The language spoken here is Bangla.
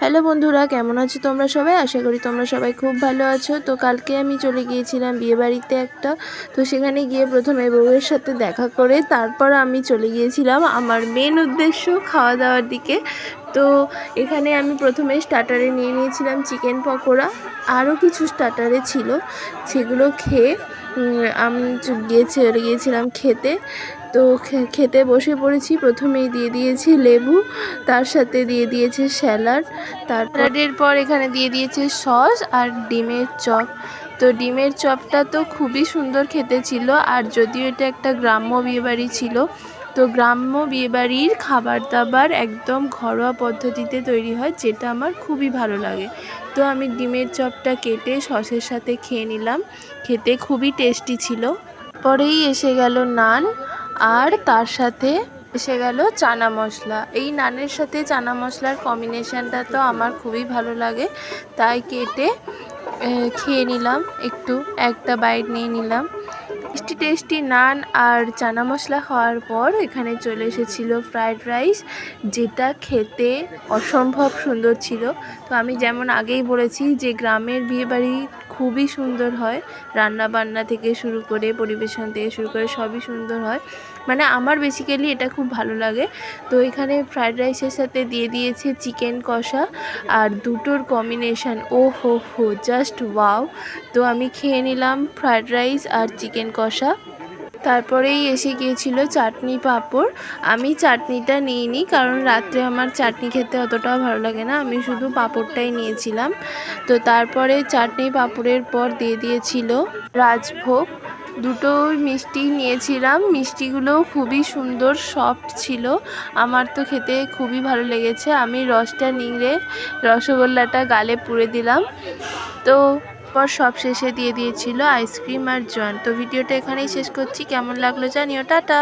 হ্যালো বন্ধুরা, কেমন আছো তোমরা সবাই? আশা করি তোমরা সবাই খুব ভালো আছো। তো কালকে আমি চলে গিয়েছিলাম বিয়েবাড়িতে একটা। তো সেখানে গিয়ে প্রথমে বউয়ের সাথে দেখা করে তারপর আমি চলে গিয়েছিলাম আমার মেন উদ্দেশ্য খাওয়া দাওয়ার দিকে। তো এখানে আমি প্রথমে স্টার্টারে নিয়ে নিয়েছিলাম চিকেন পকোড়া, আরও কিছু স্টার্টারে ছিল, সেগুলো খেয়ে আমি চলে গিয়েছিলাম খেতে। তো খেতে বসে পড়েছি। প্রথমেই দিয়ে দিয়েছি লেবু, তার সাথে দিয়ে দিয়েছে স্যালাড, স্যালাডের পর এখানে দিয়ে দিয়েছে সস আর ডিমের চপ। তো ডিমের চপটা তো খুবই সুন্দর খেতে ছিল। আর যদিও এটা একটা গ্রাম্য বিয়েবাড়ি ছিল, তো গ্রাম্য বিয়েবাড়ির খাবার দাবার একদম ঘরোয়া পদ্ধতিতে তৈরি হয়, যেটা আমার খুবই ভালো লাগে। তো আমি ডিমের চপটা কেটে সসের সাথে খেয়ে নিলাম, খেতে খুবই টেস্টি ছিল। পরেই এসে গেল নান, আর তার সাথে এসে গেল চানা মশলা। এই নানের সাথে চানা মশলার কম্বিনেশানটা তো আমার খুবই ভালো লাগে, তাই কেটে খেয়ে নিলাম, একটা বাইট নিয়ে নিলাম। টেস্টি টেস্টি নান আর চানা মশলা খাওয়ার পর এখানে চলে এসেছিলো ফ্রায়েড রাইস, যেটা খেতে অসম্ভব সুন্দর ছিল। তো আমি যেমন আগেই বলেছি যে গ্রামের বিয়েবাড়ি খুবই সুন্দর হয়, রান্না বান্না থেকে শুরু করে পরিবেশন থেকে শুরু করে সবই সুন্দর হয়, মানে আমার বেসিক্যালি এটা খুব ভালো লাগে। তো এখানে ফ্রায়েড রাইসের সাথে দিয়ে দিয়েছে চিকেন কষা, আর দুটোর কম্বিনেশান ও হো জাস্ট ওয়াও। তো আমি খেয়ে নিলাম ফ্রায়েড রাইস আর চিকেন কষা। তারপরেই এসে গিয়েছিল চাটনি পাঁপড়। আমি চাটনিটা নিইনি, কারণ রাত্রে আমার চাটনি খেতে অতটাও ভালো লাগে না, আমি শুধু পাঁপড়টাই নিয়েছিলাম। তো তারপরে চাটনি পাঁপড়ের পর দিয়ে দিয়েছিল রাজভোগ। দুটো মিষ্টি নিয়েছিলাম, মিষ্টিগুলো খুবই সুন্দর সফট ছিল, আমার তো খেতে খুবই ভালো লেগেছে। আমি রসটা নিংড়ে রসগোল্লাটা গালে পুরে দিলাম। তো পর সব শেষে দিয়ে দিয়েছিল আইসক্রিম আর জল। তো ভিডিওটা এখানেই শেষ করছি, কেমন লাগলো জানিও, টাটা।